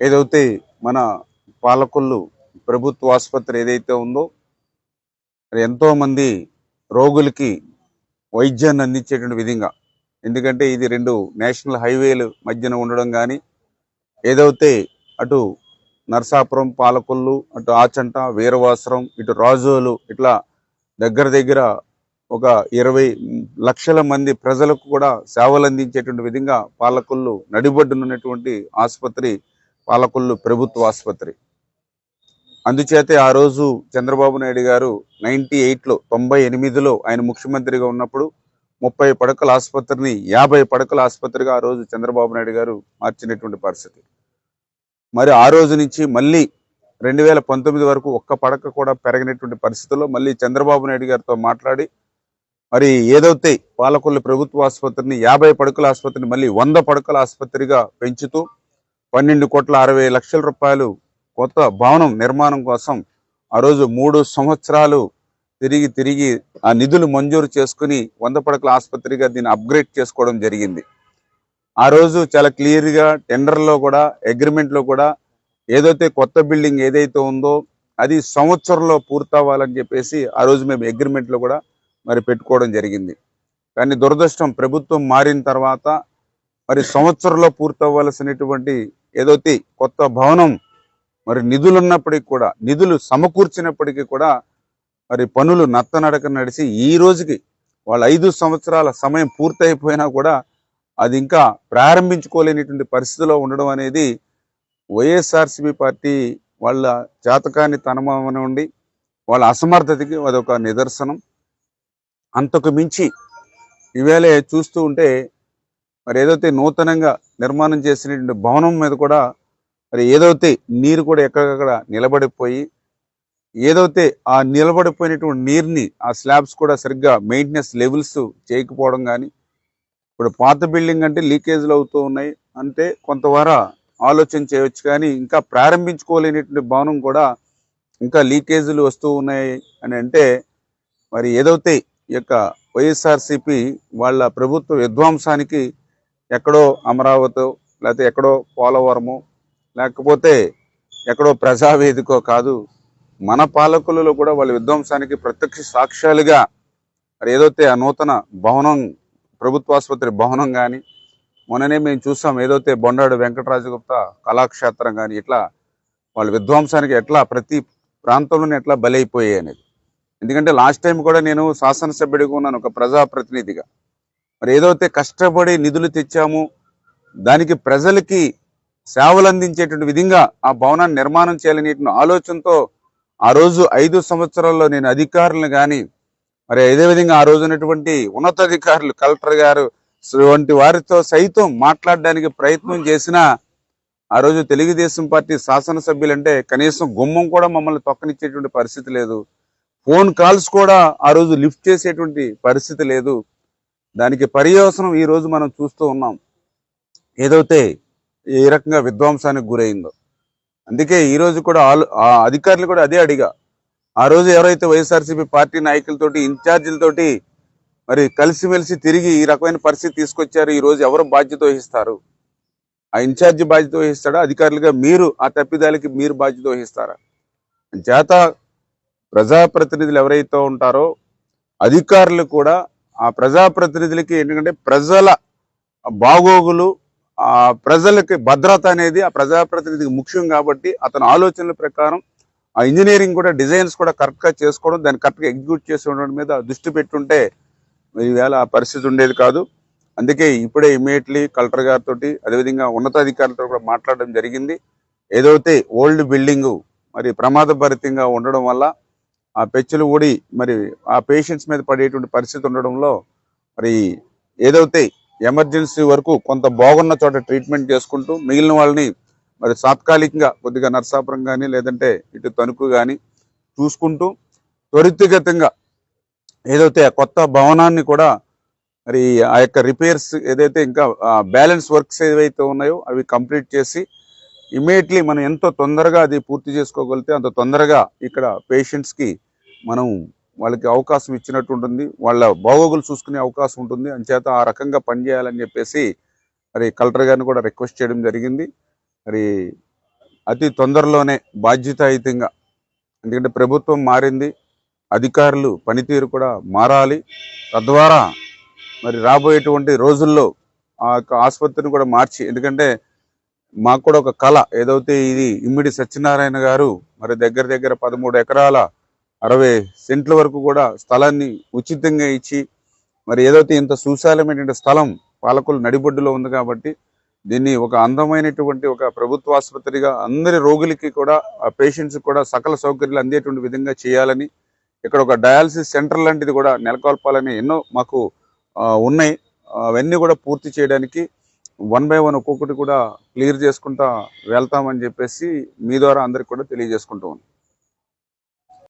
ఏదైతే మన పాలకొల్లు ప్రభుత్వ ఆసుపత్రి ఏదైతే ఉందో అది ఎంతో మంది రోగులకి వైద్యాన్ని అందించేటువంటి విధంగా, ఎందుకంటే ఇది రెండు నేషనల్ హైవేలు మధ్యన ఉండడం కానీ, ఏదైతే అటు నరసాపురం, పాలకొల్లు, అటు ఆచంట, వీరవాసరం, ఇటు రాజోలు, ఇట్లా దగ్గర దగ్గర ఒక 20 లక్షల మంది ప్రజలకు కూడా సేవలు అందించేటువంటి విధంగా పాలకొల్లు నడిబొడ్డునున్నటువంటి ఆసుపత్రి పాలకొల్లు ప్రభుత్వ ఆసుపత్రి. అందుచేతే ఆ రోజు చంద్రబాబు నాయుడు గారు 98లో ఆయన ముఖ్యమంత్రిగా ఉన్నప్పుడు 30 పడకల ఆసుపత్రిని 50 పడకల ఆసుపత్రిగా ఆ రోజు చంద్రబాబు నాయుడు గారు మార్చినటువంటి పరిస్థితి. మరి ఆ రోజు నుంచి మళ్ళీ 2019 వరకు ఒక్క పడక కూడా పెరగనటువంటి పరిస్థితుల్లో మళ్ళీ చంద్రబాబు నాయుడు గారితో మాట్లాడి మరి ఏదైతే పాలకొల్లు ప్రభుత్వ ఆసుపత్రిని 50 పడకల ఆసుపత్రిని మళ్ళీ 100 పడకల ఆసుపత్రిగా పెంచుతూ 12,60,00,000 రూపాయలు కొత్త భవనం నిర్మాణం కోసం ఆ రోజు 3 సంవత్సరాలు తిరిగి ఆ నిధులు మంజూరు చేసుకుని 100 పడకల ఆసుపత్రిగా దీన్ని అప్గ్రేడ్ చేసుకోవడం జరిగింది. ఆ రోజు చాలా క్లియర్గా టెండర్లో కూడా, అగ్రిమెంట్లో కూడా ఏదైతే కొత్త బిల్డింగ్ ఏదైతే ఉందో అది సంవత్సరంలో పూర్తవ్వాలని చెప్పేసి ఆ రోజు మేము అగ్రిమెంట్లో కూడా మరి పెట్టుకోవడం జరిగింది. కానీ దురదృష్టం, ప్రభుత్వం మారిన తర్వాత మరి సంవత్సరంలో పూర్తవ్వాల్సినటువంటి ఏదైతే కొత్త భవనం మరి నిధులు ఉన్నప్పటికీ కూడా, నిధులు సమకూర్చినప్పటికీ కూడా మరి పనులు నత్తనడక నడిచి ఈ రోజుకి వాళ్ళ 5 సంవత్సరాల సమయం పూర్తయిపోయినా కూడా అది ఇంకా ప్రారంభించుకోలేనటువంటి పరిస్థితిలో ఉండడం అనేది వైఎస్ఆర్సీపీ పార్టీ వాళ్ళ చేతకాని తనమని ఉండి వాళ్ళ అసమర్థతకి అదొక నిదర్శనం. అంతకు మించి ఈవేళ చూస్తూ ఉంటే మరి ఏదైతే నూతనంగా నిర్మాణం చేసినటువంటి భవనం మీద కూడా మరి ఏదైతే నీరు కూడా ఎక్కడికక్కడ నిలబడిపోయి, ఏదైతే ఆ నిలబడిపోయినటువంటి నీరుని ఆ స్లాబ్స్ కూడా సరిగ్గా మెయింటెనెన్స్ లెవెల్స్ చేయకపోవడం కానీ, ఇప్పుడు పాత బిల్డింగ్ అంటే లీకేజ్లు అవుతూ ఉన్నాయి అంటే కొంతవరకు ఆలోచన చేయవచ్చు, కానీ ఇంకా ప్రారంభించుకోలేనటువంటి భవనం కూడా ఇంకా లీకేజీలు వస్తూ ఉన్నాయి అని అంటే మరి ఏదైతే ఈ యొక్క వైఎస్ఆర్సీపీ వాళ్ళ ప్రభుత్వ విధ్వంసానికి ఎక్కడో అమరావతి, లేకపోతే ఎక్కడో పోలవరము, లేకపోతే ఎక్కడో ప్రజావేదికో కాదు, మన పాలకులలో కూడా వాళ్ళ విధ్వంసానికి ప్రత్యక్ష సాక్ష్యాలుగా మరి ఏదైతే ఆ నూతన భవనం, ప్రభుత్వ ఆసుపత్రి భవనం కానీ, మొన్ననే మేము చూసాం ఏదైతే బొండాడు వెంకటరాజగుప్త కళాక్షేత్రం కానీ, ఇట్లా వాళ్ళ విధ్వంసానికి ఎట్లా ప్రతి ప్రాంతంలోనే ఎట్లా బలైపోయాయి అనేది. ఎందుకంటే లాస్ట్ టైం కూడా నేను శాసనసభ్యుడిగా ఉన్నాను, ఒక ప్రజాప్రతినిధిగా. మరి ఏదైతే కష్టపడి నిధులు తెచ్చాము, దానికి ప్రజలకి సేవలు అందించేటువంటి విధంగా ఆ భవనాన్ని నిర్మాణం చేయాలనే ఆలోచనతో ఆ రోజు 5 సంవత్సరాల్లో నేను అధికారులను కానీ, మరి అదేవిధంగా ఆ రోజు ఉన్నటువంటి ఉన్నతాధికారులు, కలెక్టర్ గారు వంటి వారితో సైతం మాట్లాడడానికి ప్రయత్నం చేసినా ఆ రోజు తెలుగుదేశం పార్టీ శాసనసభ్యులంటే కనీసం గుమ్మం కూడా మమ్మల్ని తొక్కనిచ్చేటువంటి పరిస్థితి లేదు. ఫోన్ కాల్స్ కూడా ఆ రోజు లిఫ్ట్ చేసేటువంటి పరిస్థితి లేదు. దానికి పర్యవసనం ఈ రోజు మనం చూస్తూ ఉన్నాం, ఏదైతే ఏ రకంగా విధ్వంసానికి గురైందో. అందుకే ఈ రోజు కూడా ఆ అధికారులు కూడా అదే అడిగా. ఆ రోజు ఎవరైతే వైఎస్ఆర్సీపీ పార్టీ నాయకులతోటి, ఇన్ఛార్జీలతోటి మరి కలిసిమెలిసి తిరిగి ఈ రకమైన పరిస్థితి తీసుకొచ్చారు, ఈ రోజు ఎవరు బాధ్యత వహిస్తారు? ఆ ఇన్ఛార్జి బాధ్యత వహిస్తాడా? అధికారులుగా మీరు ఆ తప్పిదాలకి మీరు బాధ్యత వహిస్తారా? చేత ప్రజాప్రతినిధులు ఎవరైతే ఉంటారో అధికారులు కూడా ఆ ప్రజాప్రతినిధులకి, ఎందుకంటే ప్రజల బాగోగులు, ఆ ప్రజలకి భద్రత అనేది ఆ ప్రజాప్రతినిధికి ముఖ్యం కాబట్టి అతని ఆలోచనల ప్రకారం ఆ ఇంజనీరింగ్ కూడా డిజైన్స్ కూడా కరెక్ట్గా చేసుకోవడం, దాన్ని కరెక్ట్గా ఎగ్జిక్యూట్ చేసుకోవడం మీద దృష్టి పెట్టుంటే ఈవేళ ఆ పరిస్థితి ఉండేది కాదు. అందుకే ఇప్పుడే ఇమీడియట్లీ కలెక్టర్ గారితో, అదేవిధంగా ఉన్నతాధికారులతో కూడా మాట్లాడడం జరిగింది. ఏదైతే ఓల్డ్ బిల్డింగు మరి ప్రమాదభరితంగా ఉండడం వల్ల ఆ పెచ్చులు ఊడి మరి ఆ పేషెంట్స్ మీద పడేటువంటి పరిస్థితి ఉండడంలో మరి ఏదైతే ఎమర్జెన్సీ వరకు కొంత బాగున్న చోట ట్రీట్మెంట్ చేసుకుంటూ మిగిలిన వాళ్ళని మరి తాత్కాలికంగా కొద్దిగా నరసాపురం కానీ, లేదంటే ఇటు తణుకు కానీ చూసుకుంటూ త్వరితగతంగా ఏదైతే ఆ కొత్త భవనాన్ని కూడా మరి ఆ యొక్క రిపేర్స్ ఏదైతే ఇంకా బ్యాలెన్స్ వర్క్స్ ఏవైతే ఉన్నాయో అవి కంప్లీట్ చేసి ఇమీడియట్లీ మనం ఎంతో తొందరగా అది పూర్తి చేసుకోగలిగితే అంత తొందరగా ఇక్కడ పేషెంట్స్కి మనం వాళ్ళకి అవకాశం ఇచ్చినట్టు ఉంటుంది, వాళ్ళ బాగోగులు చూసుకునే అవకాశం ఉంటుంది. అంచేత ఆ రకంగా పనిచేయాలని చెప్పేసి మరి కలెక్టర్ గారిని కూడా రిక్వెస్ట్ చేయడం జరిగింది. మరి అతి తొందరలోనే బాధ్యతాయుతంగా, ఎందుకంటే ప్రభుత్వం మారింది, అధికారులు పనితీరు కూడా మారాలి. తద్వారా మరి రాబోయేటువంటి రోజుల్లో ఆ యొక్క ఆసుపత్రిని కూడా మార్చి, ఎందుకంటే మాకు కూడా ఒక కళ ఏదైతే ఇది ఇమ్మిడి సత్యనారాయణ గారు మరి దగ్గర దగ్గర 13 ఎకరాల 60 సెంట్ల వరకు కూడా స్థలాన్ని ఉచితంగా ఇచ్చి, మరి ఏదైతే ఇంత సుశాలమైనటువంటి స్థలం పాలకొల్లు నడిబొడ్డులో ఉంది కాబట్టి దీన్ని ఒక అందమైనటువంటి ఒక ప్రభుత్వ ఆసుపత్రిగా అందరి రోగులకి కూడా, ఆ పేషెంట్స్ కూడా సకల సౌకర్యాలు అందేటువంటి విధంగా చేయాలని, ఇక్కడ ఒక డయాలసిస్ సెంటర్ లాంటిది కూడా నెలకొల్పాలని ఎన్నో మాకు ఉన్నాయి. అవన్నీ కూడా పూర్తి చేయడానికి 1 by 1 ఒక్కొక్కటి కూడా క్లియర్ చేసుకుంటా వెళ్తామని చెప్పేసి మీ ద్వారా అందరికి కూడా తెలియజేసుకుంటూ ఉన్నాం.